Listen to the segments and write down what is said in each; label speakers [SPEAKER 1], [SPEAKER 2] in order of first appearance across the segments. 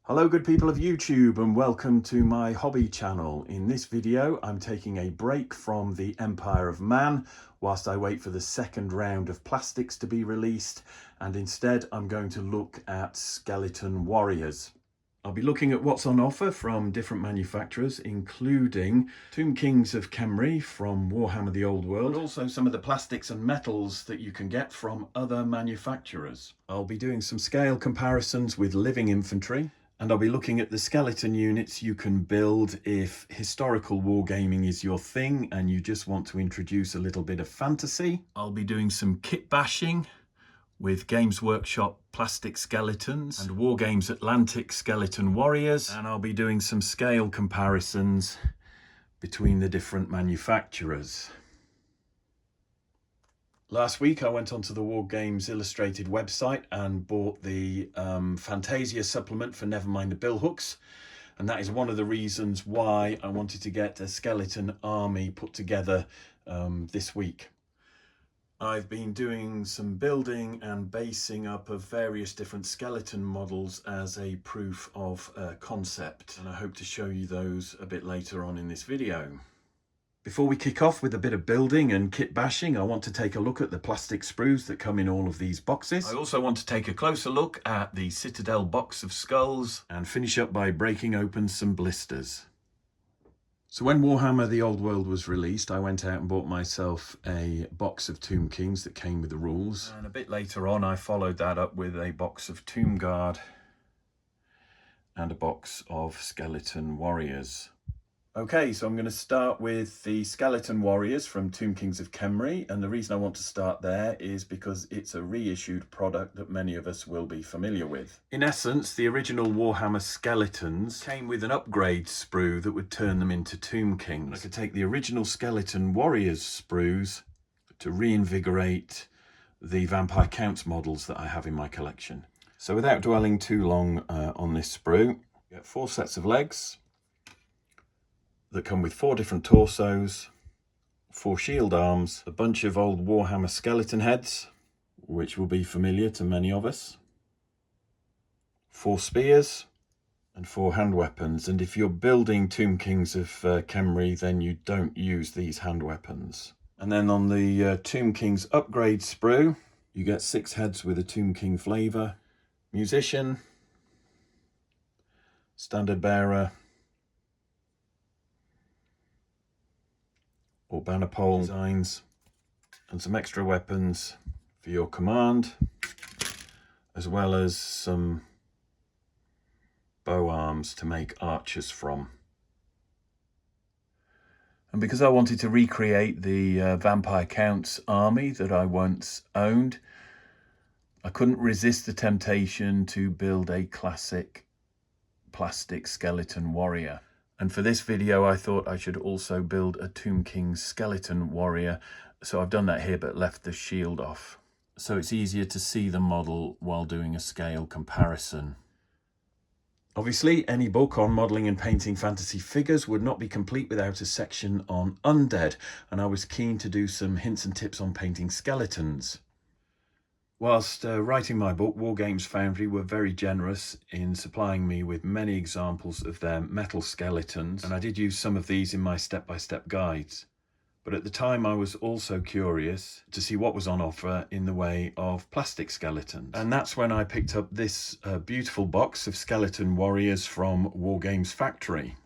[SPEAKER 1] Hello good people of YouTube and welcome to my hobby channel. In this video I'm taking a break from the Empire of Man whilst I wait for the second round of plastics to be released, and instead I'm going to look at skeleton warriors. I'll be looking at what's on offer from different manufacturers, including Tomb Kings of Khemri from Warhammer the Old World, and also some of the plastics and metals that you can get from other manufacturers. I'll be doing some scale comparisons with living infantry, and I'll be looking at the skeleton units you can build if historical wargaming is your thing and you just want to introduce a little bit of fantasy. I'll be doing some kit bashing with Games Workshop plastic skeletons and Wargames Atlantic skeleton warriors, and I'll be doing some scale comparisons between the different manufacturers. Last week I went onto the Wargames Illustrated website and bought the Fantasia supplement for Nevermind the Billhooks, and that is one of the reasons why I wanted to get a skeleton army put together this week. I've been doing some building and basing up of various different skeleton models as a proof of concept, and I hope to show you those a bit later on in this video. Before we kick off with a bit of building and kit bashing, I want to take a look at the plastic sprues that come in all of these boxes. I also want to take a closer look at the Citadel box of skulls and finish up by breaking open some blisters. So when Warhammer the Old World was released, I went out and bought myself a box of Tomb Kings that came with the rules. And a bit later on, I followed that up with a box of Tomb Guard and a box of Skeleton Warriors. Okay, so I'm going to start with the Skeleton Warriors from Tomb Kings of Khemri, and the reason I want to start there is because it's a reissued product that many of us will be familiar with. In essence, the original Warhammer skeletons came with an upgrade sprue that would turn them into Tomb Kings. I could take the original Skeleton Warriors sprues to reinvigorate the Vampire Counts models that I have in my collection. So without dwelling too long on this sprue, you get 4 sets of legs that come with 4 different torsos, 4 shield arms, a bunch of old Warhammer skeleton heads, which will be familiar to many of us, 4 spears, and 4 hand weapons. And if you're building Tomb Kings of Khemri, then you don't use these hand weapons. And then on the Tomb Kings upgrade sprue, you get 6 heads with a Tomb King flavour, musician, standard bearer, or banner pole designs, and some extra weapons for your command, as well as some bow arms to make archers from. And because I wanted to recreate the Vampire Counts army that I once owned, I couldn't resist the temptation to build a classic plastic skeleton warrior. And for this video, I thought I should also build a Tomb King's skeleton warrior. So I've done that here, but left the shield off, so it's easier to see the model while doing a scale comparison. Obviously, any book on modelling and painting fantasy figures would not be complete without a section on undead, and I was keen to do some hints and tips on painting skeletons. Whilst writing my book, Wargames Foundry were very generous in supplying me with many examples of their metal skeletons, and I did use some of these in my step-by-step guides. But at the time I was also curious to see what was on offer in the way of plastic skeletons. And that's when I picked up this beautiful box of Skeleton Warriors from Wargames Factory.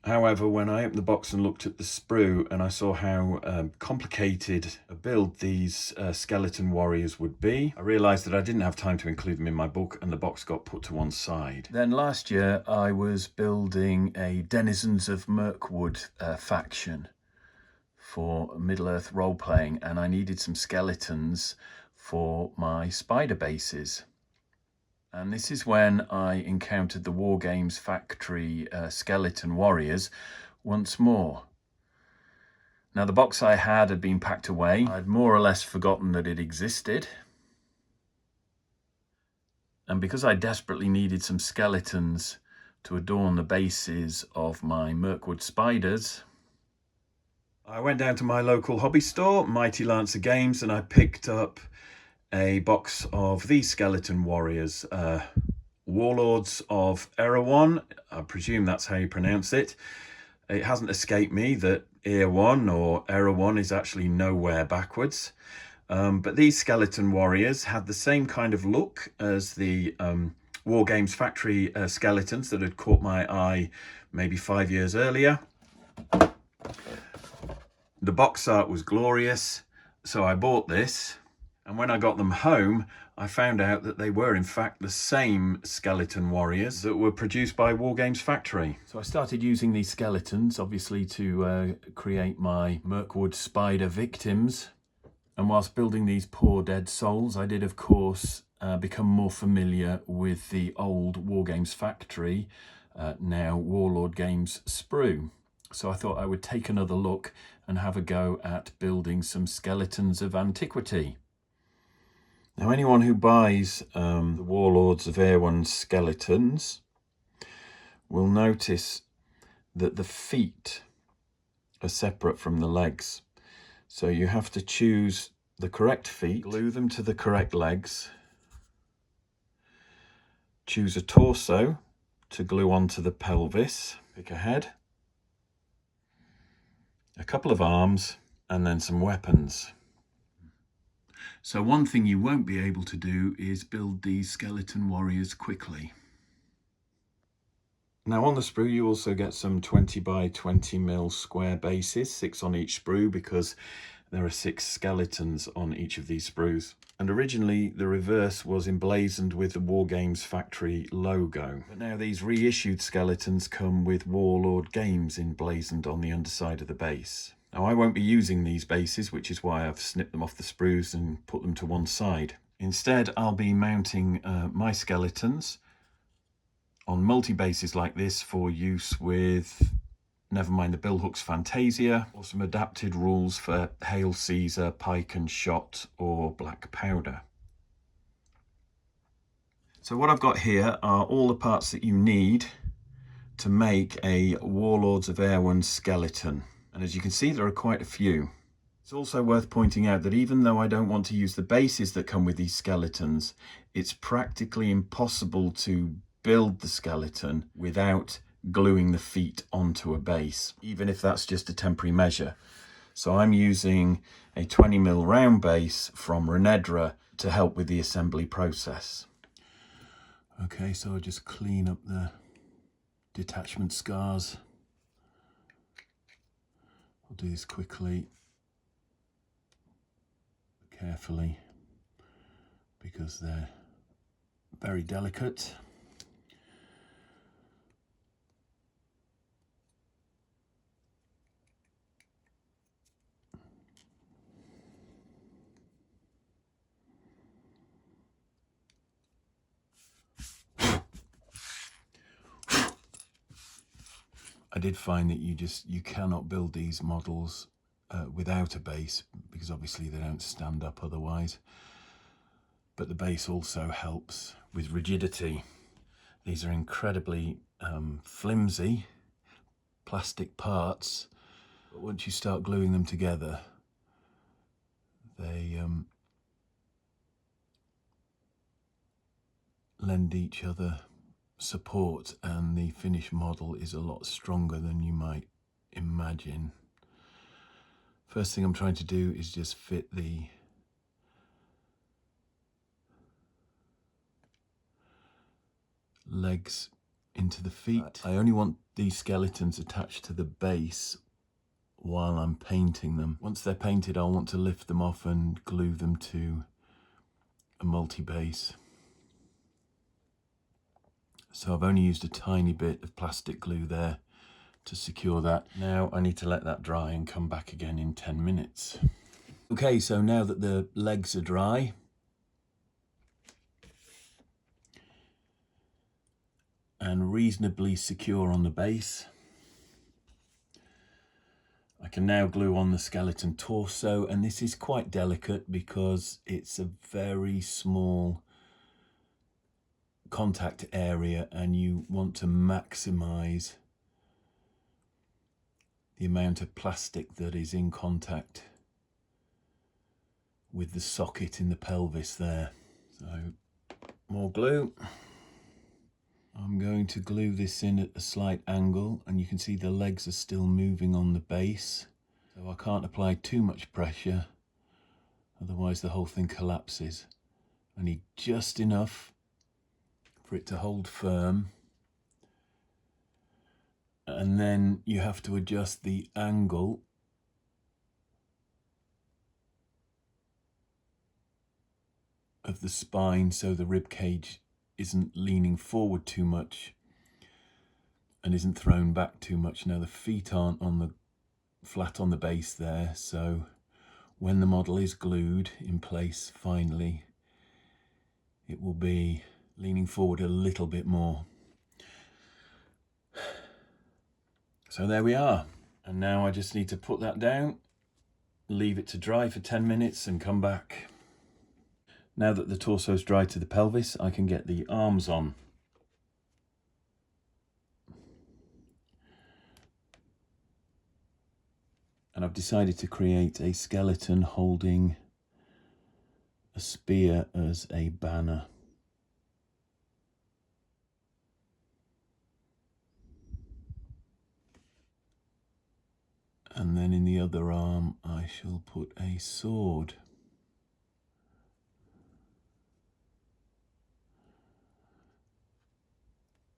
[SPEAKER 1] However, when I opened the box and looked at the sprue and I saw how complicated a build these skeleton warriors would be, I realised that I didn't have time to include them in my book, and the box got put to one side. Then last year I was building a Denizens of Mirkwood faction for Middle-earth role-playing, and I needed some skeletons for my spider bases. And this is when I encountered the Wargames Factory Skeleton Warriors once more. Now, the box I had been packed away. I'd more or less forgotten that it existed. And because I desperately needed some skeletons to adorn the bases of my Mirkwood spiders, I went down to my local hobby store, Mighty Lancer Games, and I picked up a box of these Skeleton Warriors Warlords of Erehwon. I presume that's how you pronounce it. It hasn't escaped me that Erehwon or Erehwon is actually nowhere backwards. But these skeleton warriors had the same kind of look as the Wargames Factory skeletons that had caught my eye maybe 5 years earlier. The box art was glorious, so I bought this, and when I got them home I found out that they were in fact the same skeleton warriors that were produced by Wargames Factory. So I started using these skeletons obviously to create my Mirkwood spider victims, and whilst building these poor dead souls I did of course become more familiar with the old Wargames Factory, now Warlord Games sprue. So I thought I would take another look and have a go at building some skeletons of antiquity. Now anyone who buys the Warlords of Erehwon skeletons will notice that the feet are separate from the legs. So you have to choose the correct feet, glue them to the correct legs, choose a torso to glue onto the pelvis, pick a head, a couple of arms, and then some weapons. So one thing you won't be able to do is build these skeleton warriors quickly. Now on the sprue you also get some 20 by 20 mil square bases, 6 on each sprue, because there are 6 skeletons on each of these sprues. And originally the reverse was emblazoned with the Wargames Factory logo. But now these reissued skeletons come with Warlord Games emblazoned on the underside of the base. Now I won't be using these bases, which is why I've snipped them off the sprues and put them to one side. Instead I'll be mounting my skeletons on multi-bases like this for use with Nevermind the Billhooks Fantasia, or some adapted rules for Hail Caesar, Pike and Shot, or Black Powder. So what I've got here are all the parts that you need to make a Warlords of Erehwon skeleton. And as you can see, there are quite a few. It's also worth pointing out that even though I don't want to use the bases that come with these skeletons, it's practically impossible to build the skeleton without gluing the feet onto a base, even if that's just a temporary measure. So I'm using a 20 mil round base from Renedra to help with the assembly process. Okay, so I'll just clean up the detachment scars. I'll do this quickly, carefully, because they're very delicate. I did find that you cannot build these models without a base, because obviously they don't stand up otherwise. But the base also helps with rigidity. These are incredibly flimsy plastic parts, but once you start gluing them together, they lend each other support, and the finished model is a lot stronger than you might imagine. First thing I'm trying to do is just fit the legs into the feet. I only want these skeletons attached to the base while I'm painting them. Once they're painted, I'll want to lift them off and glue them to a multi-base. So I've only used a tiny bit of plastic glue there to secure that. Now I need to let that dry and come back again in 10 minutes. Okay, so now that the legs are dry, and reasonably secure on the base, I can now glue on the skeleton torso, and this is quite delicate because it's a very small contact area and you want to maximize the amount of plastic that is in contact with the socket in the pelvis there. So more glue. going to glue this in at a slight angle, and you can see the legs are still moving on the base, so I can't apply too much pressure, otherwise the whole thing collapses. I need just enough for it to hold firm, and then you have to adjust the angle of the spine so the rib cage isn't leaning forward too much and isn't thrown back too much. Now the feet aren't on the flat on the base there, so when the model is glued in place finally, it will be leaning forward a little bit more. So there we are. And now I just need to put that down, leave it to dry for 10 minutes and come back. Now that the torso's dry to the pelvis, I can get the arms on. And I've decided to create a skeleton holding a spear as a banner. And then in the other arm, I shall put a sword.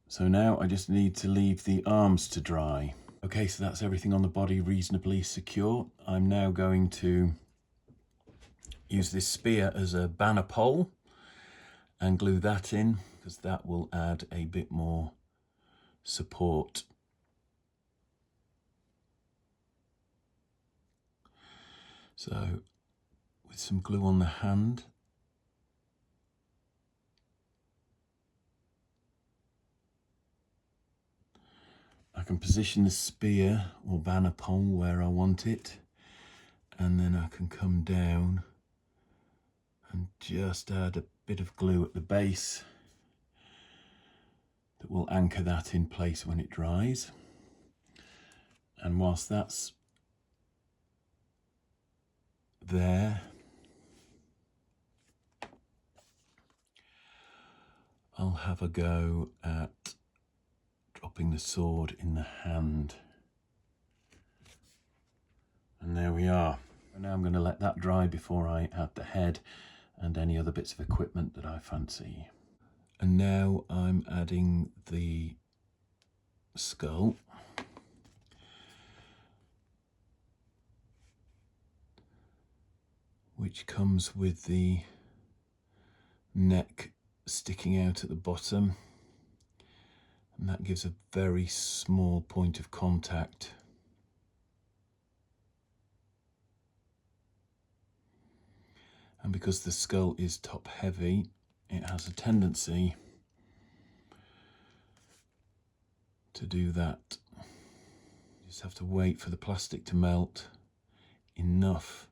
[SPEAKER 1] So now I just need to leave the arms to dry. Okay, so that's everything on the body reasonably secure. I'm now going to use this spear as a banner pole and glue that in, because that will add a bit more support. So with some glue on the hand, I can position the spear or banner pole where I want it, and then I can come down and just add a bit of glue at the base that will anchor that in place when it dries. And whilst that's there, I'll have a go at dropping the sword in the hand. And there we are. And now I'm going to let that dry before I add the head and any other bits of equipment that I fancy. And now I'm adding the skull. Which comes with the neck sticking out at the bottom. And that gives a very small point of contact. And because the skull is top heavy, it has a tendency to do that. You just have to wait for the plastic to melt enough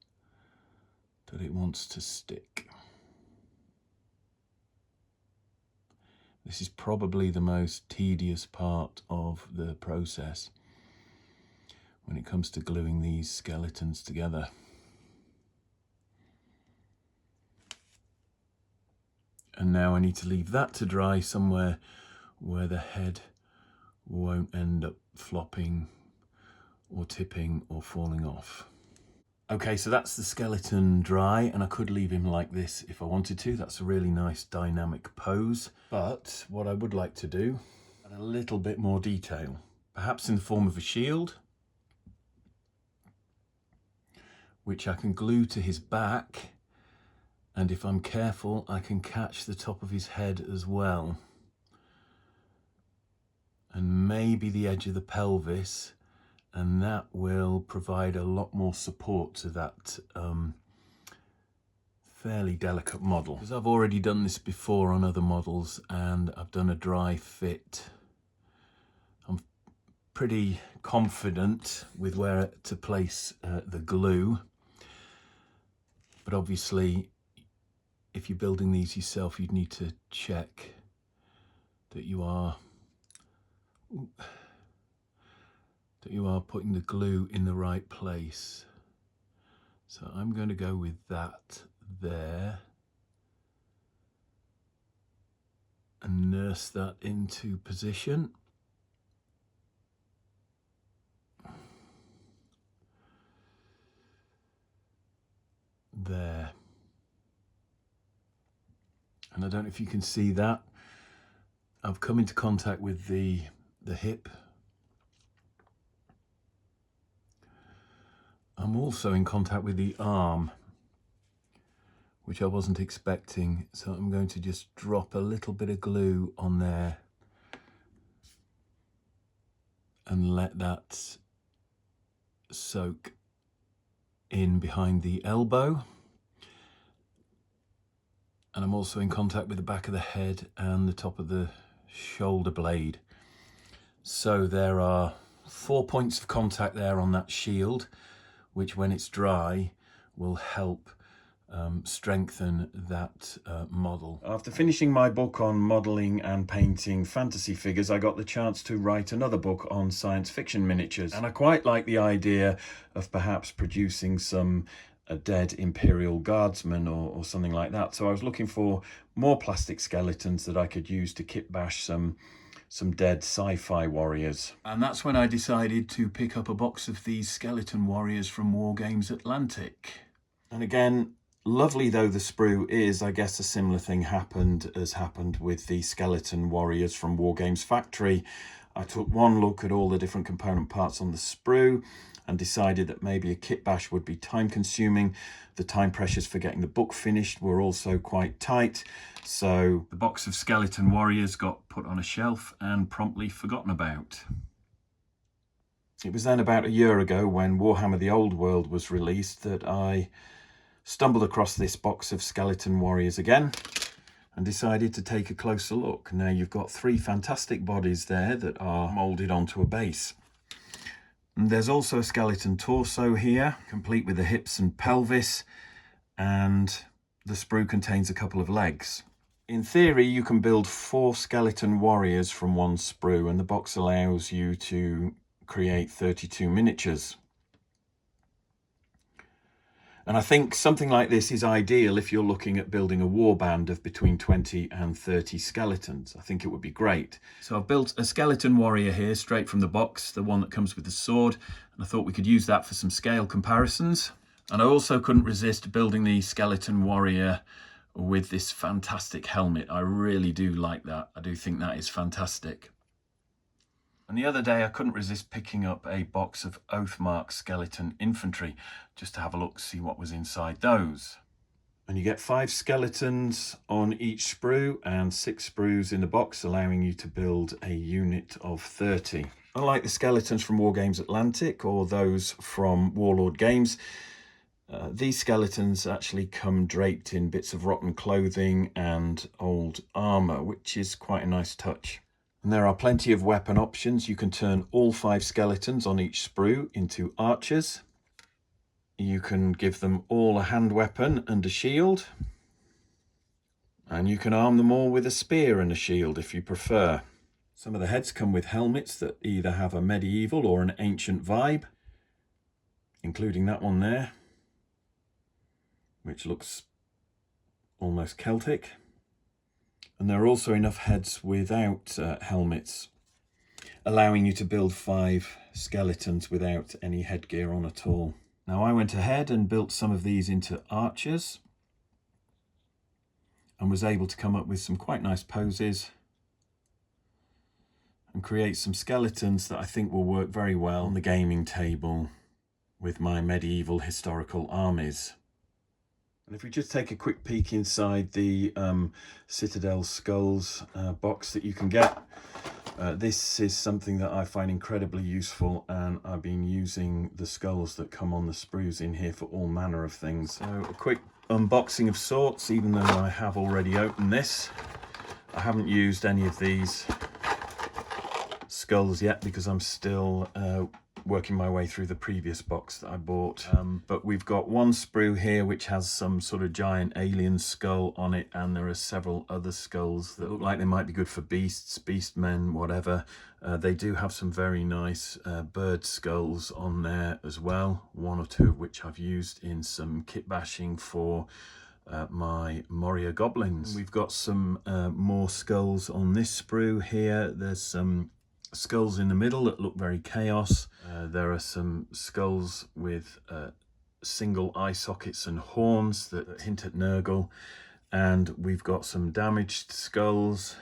[SPEAKER 1] that it wants to stick. This is probably the most tedious part of the process when it comes to gluing these skeletons together. And now I need to leave that to dry somewhere where the head won't end up flopping or tipping or falling off. Okay, so that's the skeleton dry, and I could leave him like this if I wanted to. That's a really nice dynamic pose. But what I would like to do, add a little bit more detail, perhaps in the form of a shield, which I can glue to his back. And if I'm careful, I can catch the top of his head as well. And maybe the edge of the pelvis, and that will provide a lot more support to that fairly delicate model. Because I've already done this before on other models, and I've done a dry fit. I'm pretty confident with where to place the glue. But obviously, if you're building these yourself, you'd need to check that you are putting the glue in the right place. So I'm going to go with that there. and nurse that into position. There. And I don't know if you can see that. I've come into contact with the hip. I'm also in contact with the arm, which I wasn't expecting. So I'm going to just drop a little bit of glue on there and let that soak in behind the elbow. And I'm also in contact with the back of the head and the top of the shoulder blade. So there are 4 points of contact there on that shield, which when it's dry will help strengthen that model. After finishing my book on modelling and painting fantasy figures, I got the chance to write another book on science fiction miniatures. And I quite like the idea of perhaps producing some dead Imperial Guardsmen or something like that. So I was looking for more plastic skeletons that I could use to kit bash some dead sci-fi warriors. And that's when I decided to pick up a box of these skeleton warriors from Wargames Atlantic. And again, lovely though the sprue is, I guess a similar thing has happened with the skeleton warriors from Wargames Factory. I took one look at all the different component parts on the sprue and decided that maybe a kit bash would be time consuming. The time pressures for getting the book finished were also quite tight. So the box of skeleton warriors got put on a shelf and promptly forgotten about. It was then about a year ago when Warhammer the Old World was released that I stumbled across this box of skeleton warriors again and decided to take a closer look. Now you've got 3 fantastic bodies there that are moulded onto a base. And there's also a skeleton torso here, complete with the hips and pelvis, and the sprue contains a couple of legs. In theory, you can build 4 skeleton warriors from one sprue, and the box allows you to create 32 miniatures. And I think something like this is ideal if you're looking at building a warband of between 20 and 30 skeletons. I think it would be great. So I've built a skeleton warrior here straight from the box, the one that comes with the sword, and I thought we could use that for some scale comparisons. And I also couldn't resist building the skeleton warrior with this fantastic helmet. I really do like that. I do think that is fantastic. And the other day I couldn't resist picking up a box of Oathmark skeleton infantry just to have a look, see what was inside those. And you get 5 skeletons on each sprue and 6 sprues in the box, allowing you to build a unit of 30. Unlike the skeletons from Wargames Atlantic or those from Warlord Games, these skeletons actually come draped in bits of rotten clothing and old armour, which is quite a nice touch. And there are plenty of weapon options. You can turn all 5 skeletons on each sprue into archers. You can give them all a hand weapon and a shield. And you can arm them all with a spear and a shield if you prefer. Some of the heads come with helmets that either have a medieval or an ancient vibe, including that one there, which looks almost Celtic. And there are also enough heads without helmets, allowing you to build 5 skeletons without any headgear on at all. Now I went ahead and built some of these into archers and was able to come up with some quite nice poses and create some skeletons that I think will work very well on the gaming table with my medieval historical armies. And if we just take a quick peek inside the Citadel skulls box that you can get, this is something that I find incredibly useful, and I've been using the skulls that come on the sprues in here for all manner of things. So a quick unboxing of sorts, even though I have already opened this. I haven't used any of these skulls yet because I'm still working my way through the previous box that I bought. But we've got one sprue here which has some sort of giant alien skull on it, and there are several other skulls that look like they might be good for beasts, beastmen, whatever. They do have some very nice bird skulls on there as well, 1 or 2 of which I've used in some kit bashing for my Moria goblins. We've got some more skulls on this sprue here. There's some skulls in the middle that look very chaos. There are some skulls with single eye sockets and horns that hint at Nurgle. And we've got some damaged skulls,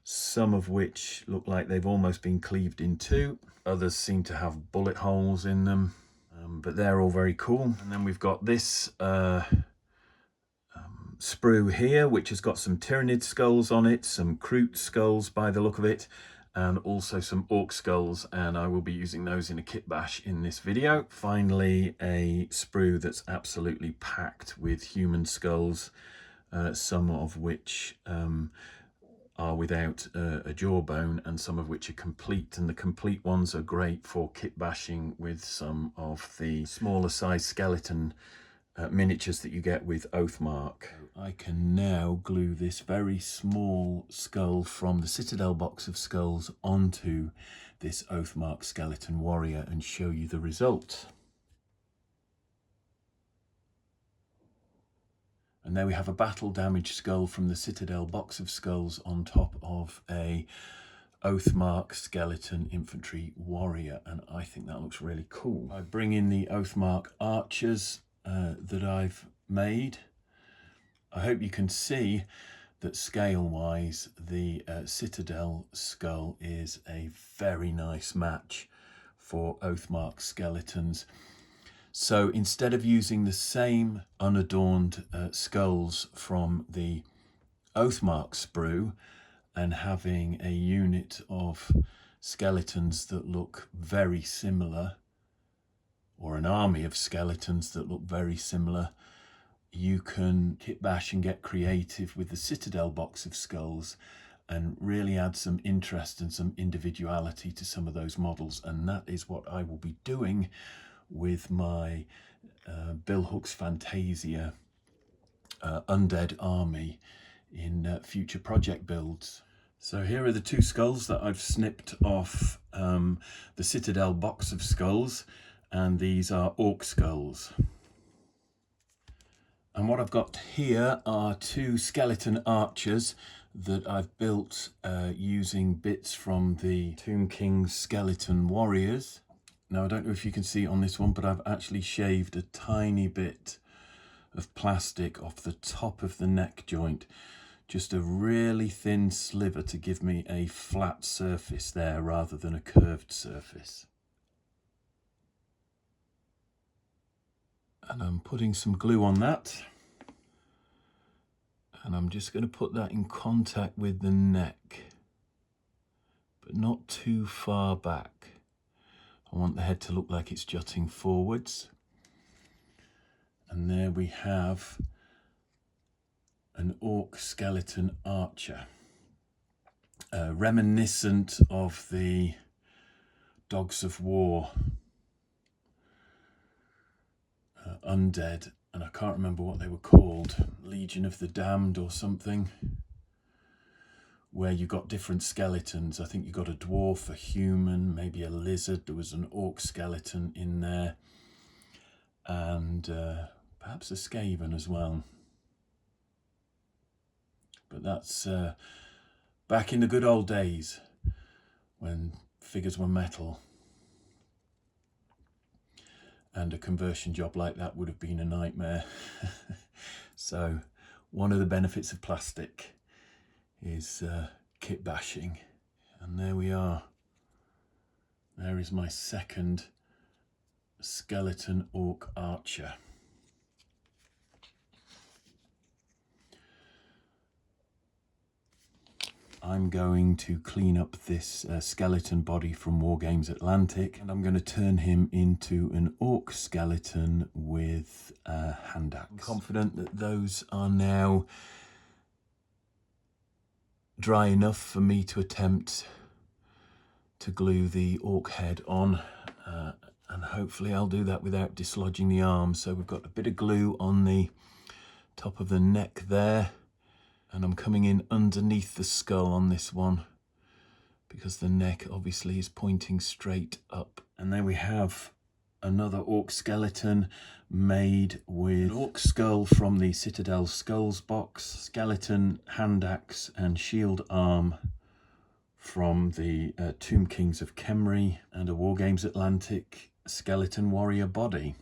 [SPEAKER 1] some of which look like they've almost been cleaved in two. Others seem to have bullet holes in them, but they're all very cool. And then we've got this sprue here, which has got some Tyrannid skulls on it, some Kroot skulls by the look of it, and also some Orc skulls, and I will be using those in a kit bash in this video. Finally, a sprue that's absolutely packed with human skulls, some of which are without a jawbone and some of which are complete, and the complete ones are great for kit bashing with some of the smaller size skeleton miniatures that you get with Oathmark. I can now glue this very small skull from the Citadel box of skulls onto this Oathmark skeleton warrior and show you the result. And there we have a battle damaged skull from the Citadel box of skulls on top of a Oathmark skeleton infantry warrior, and I think that looks really cool. I bring in the Oathmark archers that I've made. I hope you can see that scale wise the Citadel skull is a very nice match for Oathmark skeletons. So instead of using the same unadorned skulls from the Oathmark sprue and having a unit of skeletons that look very similar, or an army of skeletons that look very similar, you can kit bash and get creative with the Citadel box of skulls and really add some interest and some individuality to some of those models. And that is what I will be doing with my Billhooks Fantasia undead army in future project builds. So here are the two skulls that I've snipped off the Citadel box of skulls, and these are Orc skulls. And what I've got here are two skeleton archers that I've built using bits from the Tomb King's skeleton warriors. Now, I don't know if you can see on this one, but I've actually shaved a tiny bit of plastic off the top of the neck joint, just a really thin sliver to give me a flat surface there rather than a curved surface. And I'm putting some glue on that, and I'm just going to put that in contact with the neck, but not too far back. I want the head to look like it's jutting forwards. And there we have an Orc skeleton archer, reminiscent of the Dogs of War undead, and I can't remember what they were called, Legion of the Damned or something, where you got different skeletons. I think you got a dwarf, a human, maybe a lizard. There was an Orc skeleton in there, and perhaps a Skaven as well. But that's back in the good old days when figures were metal. And a conversion job like that would have been a nightmare. So one of the benefits of plastic is kit bashing. And there we are. There is my second skeleton Orc archer. I'm going to clean up this skeleton body from Wargames Atlantic, and I'm going to turn him into an Orc skeleton with a hand axe. I'm confident that those are now dry enough for me to attempt to glue the Orc head on, and hopefully I'll do that without dislodging the arm. So we've got a bit of glue on the top of the neck there, and I'm coming in underneath the skull on this one because the neck obviously is pointing straight up. And there we have another orc skeleton made with orc skull from the Citadel Skulls box, skeleton, hand axe and shield arm from the Tomb Kings of Khemri, and a Wargames Atlantic skeleton warrior body.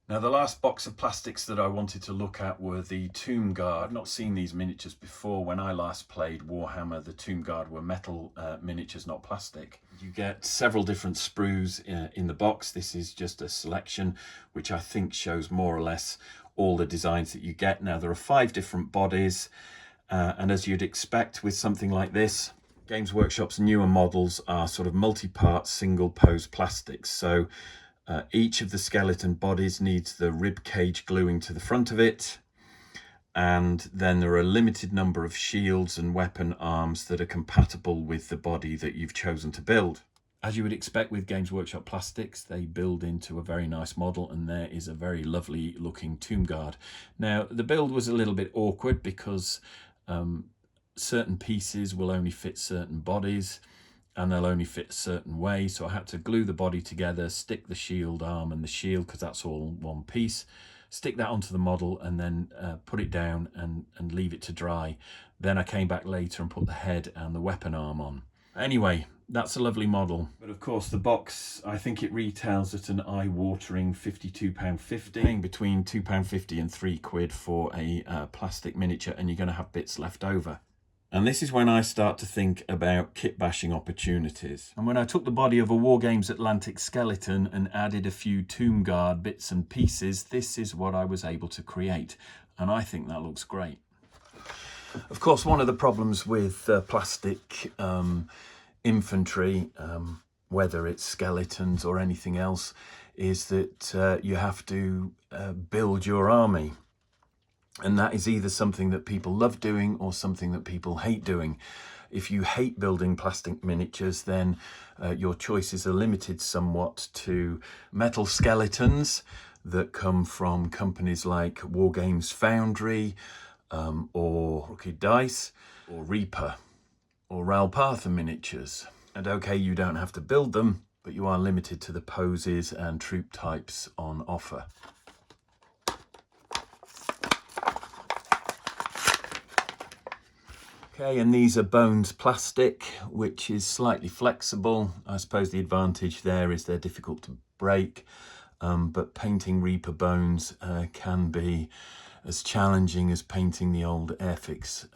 [SPEAKER 1] Now the last box of plastics that I wanted to look at were the Tomb Guard. I've not seen these miniatures before. When I last played Warhammer, the Tomb Guard were metal miniatures, not plastic. You get several different sprues in the box. This is just a selection which I think shows more or less all the designs that you get. Now there are 5 different bodies, and as you'd expect with something like this, Games Workshop's newer models are sort of multi-part single pose plastics. So each of the skeleton bodies needs the rib cage gluing to the front of it, and then there are a limited number of shields and weapon arms that are compatible with the body that you've chosen to build. As you would expect with Games Workshop plastics, they build into a very nice model, and there is a very lovely looking Tomb Guard. Now the build was a little bit awkward because certain pieces will only fit certain bodies, and they'll only fit a certain way, so I had to glue the body together, stick the shield arm and the shield, because that's all one piece, stick that onto the model, and then put it down and leave it to dry. Then I came back later and put the head and the weapon arm on. Anyway, that's a lovely model. But of course the box, I think it retails at an eye-watering £52.50, paying between £2.50 and £3 for a plastic miniature, and you're going to have bits left over. And this is when I start to think about kit bashing opportunities. And when I took the body of a Wargames Atlantic skeleton and added a few Tomb Guard bits and pieces, this is what I was able to create. And I think that looks great. Of course, one of the problems with plastic infantry, whether it's skeletons or anything else, is that you have to build your army. And that is either something that people love doing or something that people hate doing. If you hate building plastic miniatures, then your choices are limited somewhat to metal skeletons that come from companies like Wargames Foundry, or Crooked Dice, or Reaper, or Ralpatha miniatures. And okay, you don't have to build them, but you are limited to the poses and troop types on offer. Okay, and these are Bones plastic, which is slightly flexible. I suppose the advantage there is they're difficult to break, but painting Reaper Bones can be as challenging as painting the old Airfix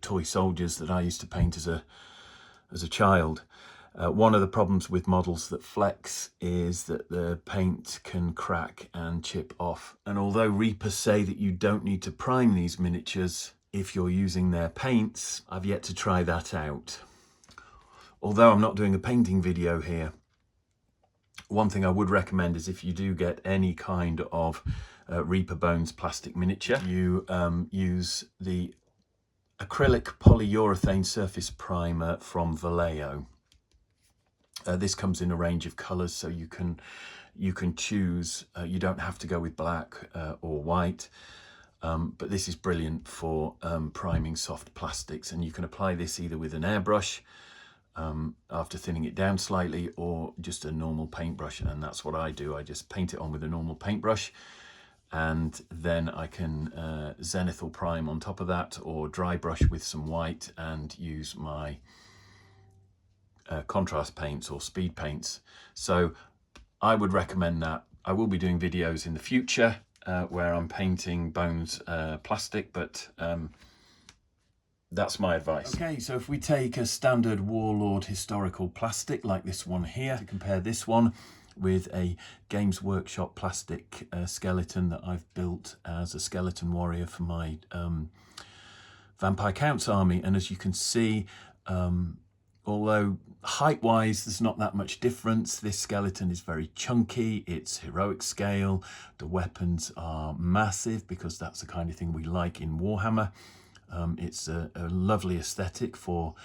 [SPEAKER 1] toy soldiers that I used to paint as a child. One of the problems with models that flex is that the paint can crack and chip off. And although Reapers say that you don't need to prime these miniatures if you're using their paints, I've yet to try that out. Although I'm not doing a painting video here, one thing I would recommend is if you do get any kind of Reaper Bones plastic miniature, you use the acrylic polyurethane surface primer from Vallejo. This comes in a range of colours, so you can choose. You don't have to go with black or white. But this is brilliant for priming soft plastics, and you can apply this either with an airbrush after thinning it down slightly, or just a normal paintbrush, and that's what I do. I just paint it on with a normal paintbrush, and then I can zenithal prime on top of that, or dry brush with some white and use my contrast paints or speed paints. So I would recommend that. I will be doing videos in the future where I'm painting Bones plastic, but that's my advice. Okay, so if we take a standard Warlord historical plastic like this one here, to compare this one with a Games Workshop plastic skeleton that I've built as a skeleton warrior for my Vampire Counts army, and as you can see, although height-wise there's not that much difference, this skeleton is very chunky, it's heroic scale, the weapons are massive because that's the kind of thing we like in Warhammer. It's a lovely aesthetic for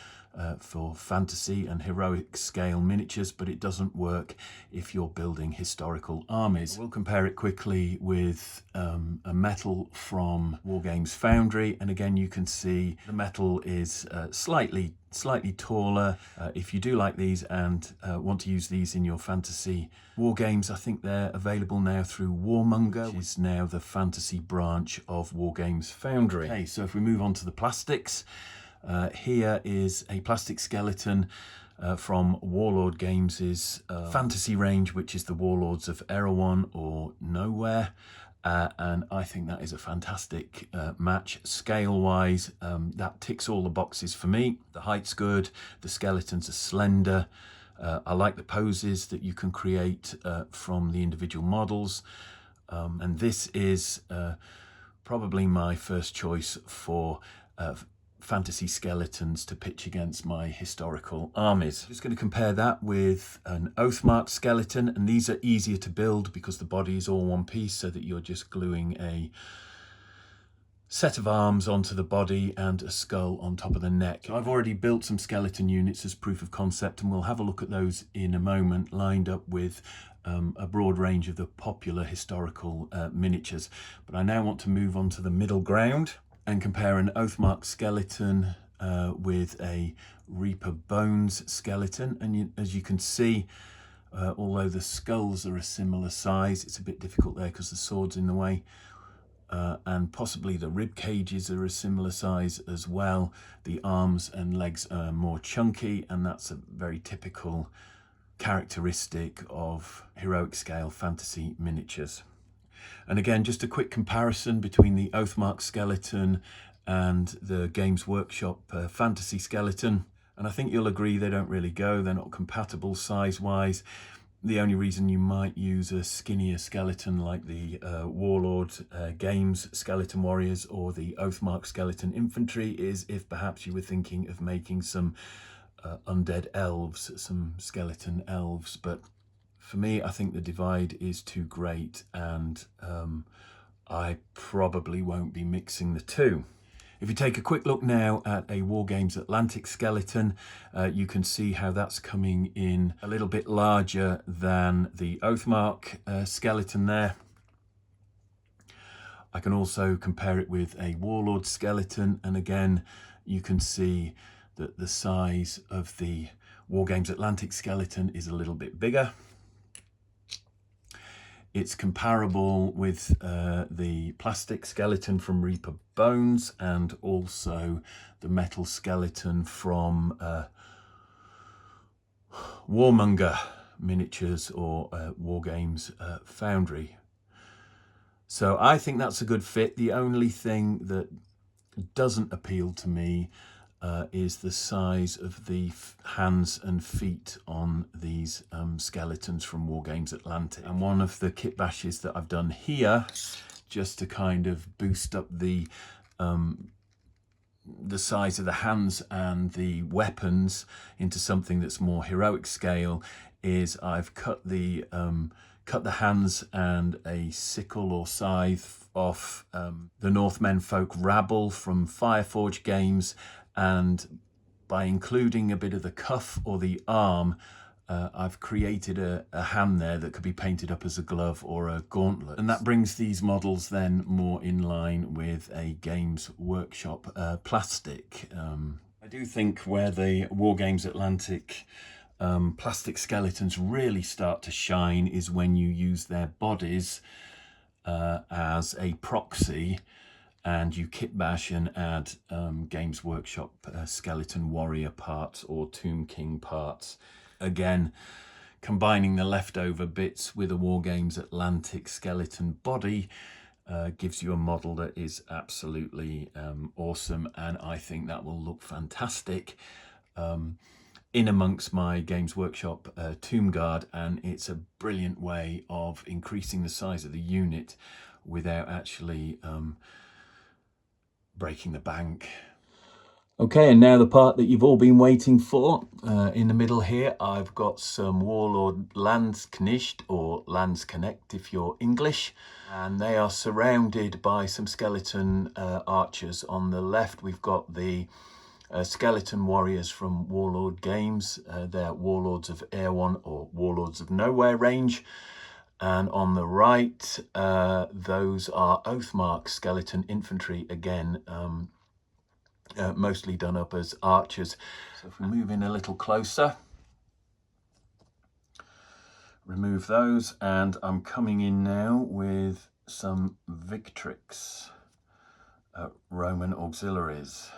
[SPEAKER 1] for fantasy and heroic scale miniatures, but it doesn't work if you're building historical armies. We'll compare it quickly with a metal from Wargames Foundry, and again you can see the metal is slightly taller. If you do like these and want to use these in your fantasy war games, I think they're available now through Warmonger, which is now the fantasy branch of Wargames Foundry. Okay, so if we move on to the plastics, here is a plastic skeleton from Warlord Games' fantasy range, which is the Warlords of Erehwon or Nowhere. And I think that is a fantastic match. Scale-wise, that ticks all the boxes for me. The height's good, the skeletons are slender. I like the poses that you can create from the individual models. And this is probably my first choice for fantasy skeletons to pitch against my historical armies. Just going to compare that with an Oathmark skeleton, and these are easier to build because the body is all one piece, so that you're just gluing a set of arms onto the body and a skull on top of the neck. So I've already built some skeleton units as proof of concept, and we'll have a look at those in a moment, lined up with a broad range of the popular historical miniatures. But I now want to move on to the middle ground and compare an Oathmark skeleton with a Reaper Bones skeleton. And as you can see, although the skulls are a similar size, it's a bit difficult there because the sword's in the way, and possibly the rib cages are a similar size as well. The arms and legs are more chunky, and that's a very typical characteristic of heroic scale fantasy miniatures. And again, just a quick comparison between the Oathmark skeleton and the Games Workshop fantasy skeleton. And I think you'll agree they don't really go. They're not compatible size-wise. The only reason you might use a skinnier skeleton like the Warlord Games Skeleton Warriors or the Oathmark Skeleton Infantry is if perhaps you were thinking of making some undead elves, some skeleton elves. But for me, I think the divide is too great, and I probably won't be mixing the two. If you take a quick look now at a Wargames Atlantic skeleton, you can see how that's coming in a little bit larger than the Oathmark skeleton there. I can also compare it with a Warlord skeleton, and again, you can see that the size of the Wargames Atlantic skeleton is a little bit bigger. It's comparable with the plastic skeleton from Reaper Bones, and also the metal skeleton from Warmonger Miniatures or Wargames Foundry. So I think that's a good fit. The only thing that doesn't appeal to me is the size of the hands and feet on these skeletons from Wargames Atlantic. And one of the kit bashes that I've done here, just to kind of boost up the size of the hands and the weapons into something that's more heroic scale, is I've cut the hands and a sickle or scythe off the Northmen Folk Rabble from Fireforge Games, and by including a bit of the cuff or the arm, I've created a hand there that could be painted up as a glove or a gauntlet. And that brings these models then more in line with a Games Workshop plastic. I do think where the Wargames Atlantic plastic skeletons really start to shine is when you use their bodies as a proxy, and you kit bash and add Games Workshop skeleton warrior parts or Tomb King parts. Again, combining the leftover bits with a Wargames Atlantic skeleton body gives you a model that is absolutely awesome, and I think that will look fantastic in amongst my Games Workshop Tomb Guard, and it's a brilliant way of increasing the size of the unit without actually breaking the bank. Okay, and now the part that you've all been waiting for. In the middle here, I've got some Warlord Landsknecht, or Landsknecht if you're English, and they are surrounded by some skeleton archers. On the left, we've got the skeleton warriors from Warlord Games. They're Warlords of Erehwon or Warlords of Nowhere range. And on the right, those are Oathmark skeleton infantry, again, mostly done up as archers. So if we move in a little closer, remove those, and I'm coming in now with some Victrix Roman auxiliaries.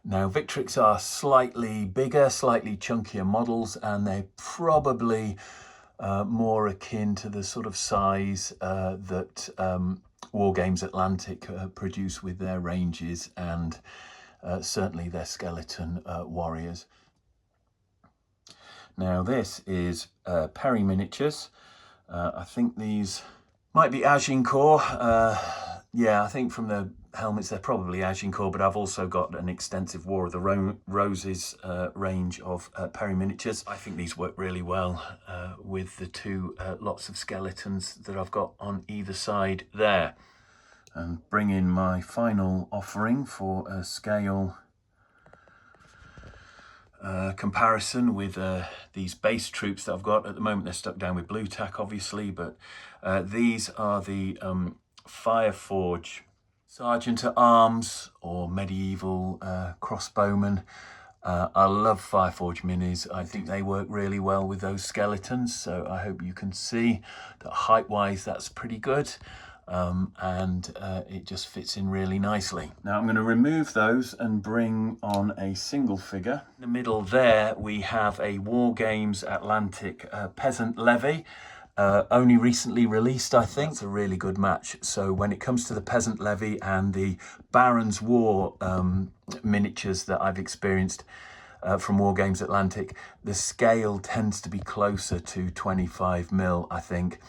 [SPEAKER 1] Now Victrix are slightly bigger, slightly chunkier models, and they're probably more akin to the sort of size that Wargames Atlantic produce with their ranges, and certainly their skeleton warriors. Now this is Perry Miniatures. I think these might be Agincourt. Yeah, I think from the helmets they're probably Agincourt, but I've also got an extensive War of the Roses range of Perry Miniatures. I think these work really well with the two lots of skeletons that I've got on either side there. And bring in my final offering for a scale comparison with these base troops that I've got. At the moment they're stuck down with blue tack, obviously, but these are the Fireforge Sergeant at Arms or medieval crossbowmen. I love Fireforge minis. I think they work really well with those skeletons, so I hope you can see that height-wise that's pretty good. And it just fits in really nicely. Now I'm going to remove those and bring on a single figure. In the middle there we have a Wargames Atlantic Peasant Levy. Only recently released, I think. It's a really good match. So when it comes to the Peasant Levy and the Baron's War miniatures that I've experienced from Wargames Atlantic, the scale tends to be closer to 25mm, I think.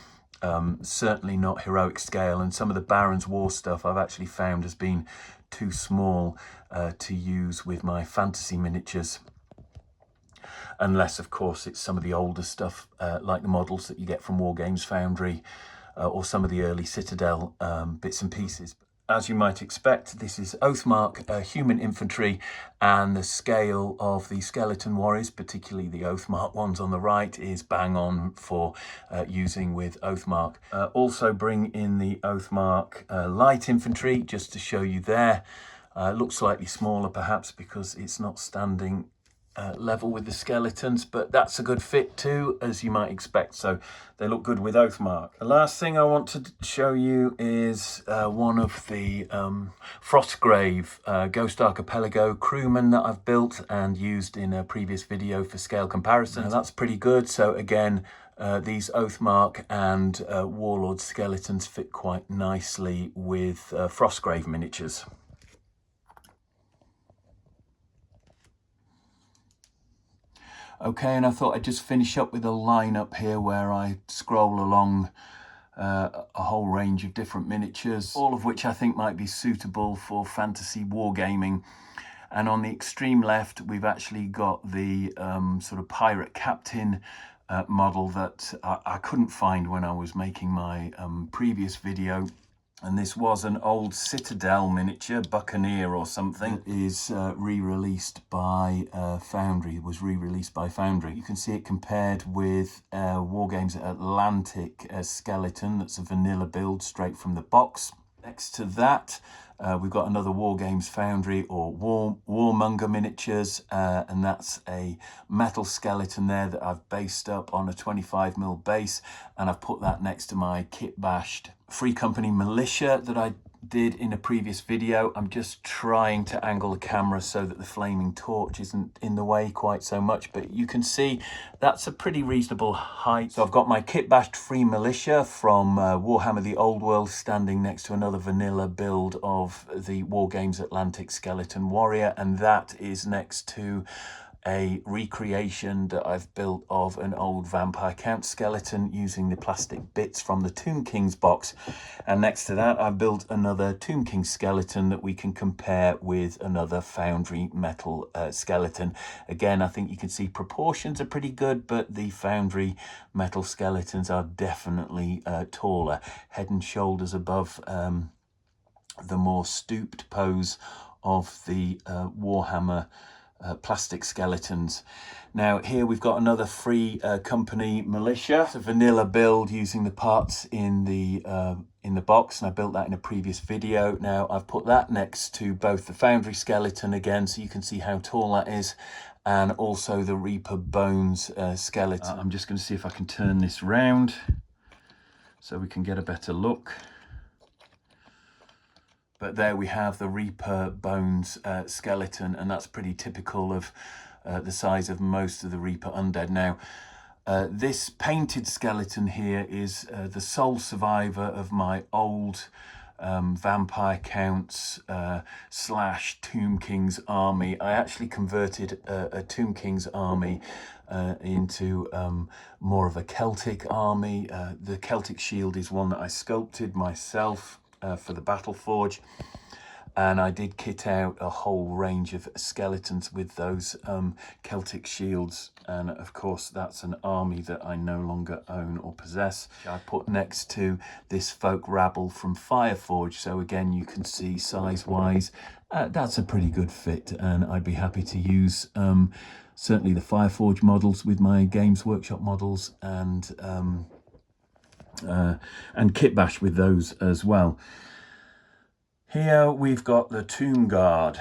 [SPEAKER 1] Certainly not heroic scale, and some of the Baron's War stuff I've actually found has been too small to use with my fantasy miniatures. Unless, of course, it's some of the older stuff, like the models that you get from Wargames Foundry, or some of the early Citadel bits and pieces. As you might expect, this is Oathmark human infantry, and the scale of the skeleton warriors, particularly the Oathmark ones on the right, is bang on for using with Oathmark. Also bring in the Oathmark light infantry, just to show you there. It looks slightly smaller perhaps because it's not standing level with the skeletons, but that's a good fit too, as you might expect, so they look good with Oathmark. The last thing I want to show you is one of the Frostgrave Ghost Archipelago crewmen that I've built and used in a previous video for scale comparison, and that's pretty good. So again, these Oathmark and Warlord skeletons fit quite nicely with Frostgrave miniatures. Okay, and I thought I'd just finish up with a lineup here where I scroll along a whole range of different miniatures, all of which I think might be suitable for fantasy wargaming. And on the extreme left, we've actually got the sort of pirate captain model that I couldn't find when I was making my previous video. And this was an old Citadel miniature, Buccaneer or something, is re-released by Foundry, was re-released by Foundry. You can see it compared with Wargames Atlantic skeleton, that's a vanilla build straight from the box. Next to that, we've got another Wargames Foundry or Warmonger Miniatures, and that's a metal skeleton there that I've based up on a 25mm base, and I've put that next to my kit-bashed Free Company Militia that I did in a previous video. I'm just trying to angle the camera so that the flaming torch isn't in the way quite so much, but you can see that's a pretty reasonable height. So I've got my kit-bashed Free Militia from Warhammer the Old World standing next to another vanilla build of the Wargames Atlantic Skeleton Warrior, and that is next to a recreation that I've built of an old Vampire Count skeleton using the plastic bits from the Tomb King's box. And next to that, I've built another Tomb King skeleton that we can compare with another Foundry metal skeleton. Again, I think you can see proportions are pretty good, but the Foundry metal skeletons are definitely taller, head and shoulders above the more stooped pose of the Warhammer plastic skeletons. Now here we've got another free company militia. It's a vanilla build using the parts in the box, and I built that in a previous video. Now I've put that next to both the Foundry skeleton again, so you can see how tall that is, and also the Reaper Bones skeleton. I'm just going to see if I can turn this round so we can get a better look. But there we have the Reaper Bones skeleton, and that's pretty typical of the size of most of the Reaper undead. Now, this painted skeleton here is the sole survivor of my old Vampire Counts / Tomb King's army. I actually converted a Tomb King's army into more of a Celtic army. The Celtic shield is one that I sculpted myself for the Battleforge, and I did kit out a whole range of skeletons with those Celtic shields, and of course that's an army that I no longer own or possess. I put next to this folk rabble from Fireforge, so again you can see size wise that's a pretty good fit, and I'd be happy to use certainly the Fireforge models with my Games Workshop models, and kit bash with those as well. Here we've got the Tomb Guard,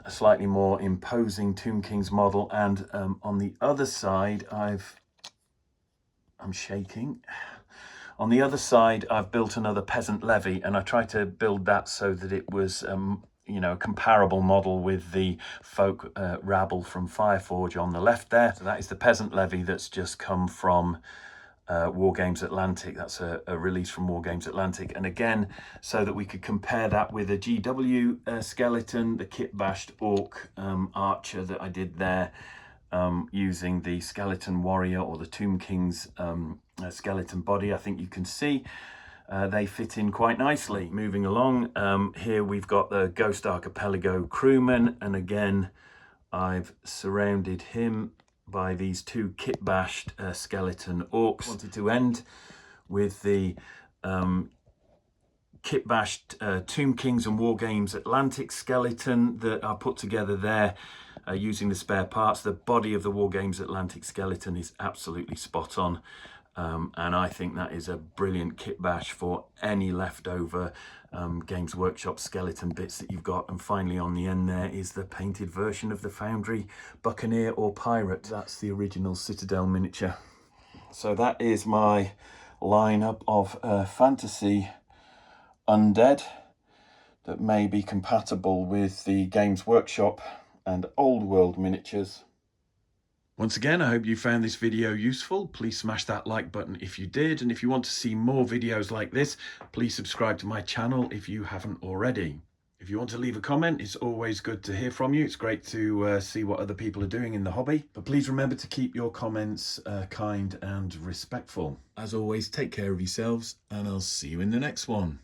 [SPEAKER 1] a slightly more imposing Tomb King's model, and on the other side I'm shaking. On the other side I've built another Peasant Levy, and I tried to build that so that it was you know, a comparable model with the folk rabble from Fireforge on the left there. So that is the Peasant Levy that's just come from Wargames Atlantic. That's a release from Wargames Atlantic, and again, so that we could compare that with a GW skeleton, the kit bashed orc archer that I did there, using the skeleton warrior or the Tomb King's skeleton body. I think you can see they fit in quite nicely. Moving along, here we've got the Ghost Archipelago crewman, and again I've surrounded him by these two kit bashed skeleton orcs. I wanted to end with the kit bashed Tomb Kings and Wargames Atlantic skeleton that I put together there using the spare parts. The body of the Wargames Atlantic skeleton is absolutely spot on, and I think that is a brilliant kit bash for any leftover Games Workshop skeleton bits that you've got. And finally on the end there is the painted version of the Foundry Buccaneer or Pirate. That's the original Citadel miniature. So that is my lineup of fantasy undead that may be compatible with the Games Workshop and Old World miniatures. Once again, I hope you found this video useful. Please smash that like button if you did, and if you want to see more videos like this, please subscribe to my channel if you haven't already. If you want to leave a comment, it's always good to hear from you. It's great to see what other people are doing in the hobby. But please remember to keep your comments kind and respectful. As always, take care of yourselves, and I'll see you in the next one.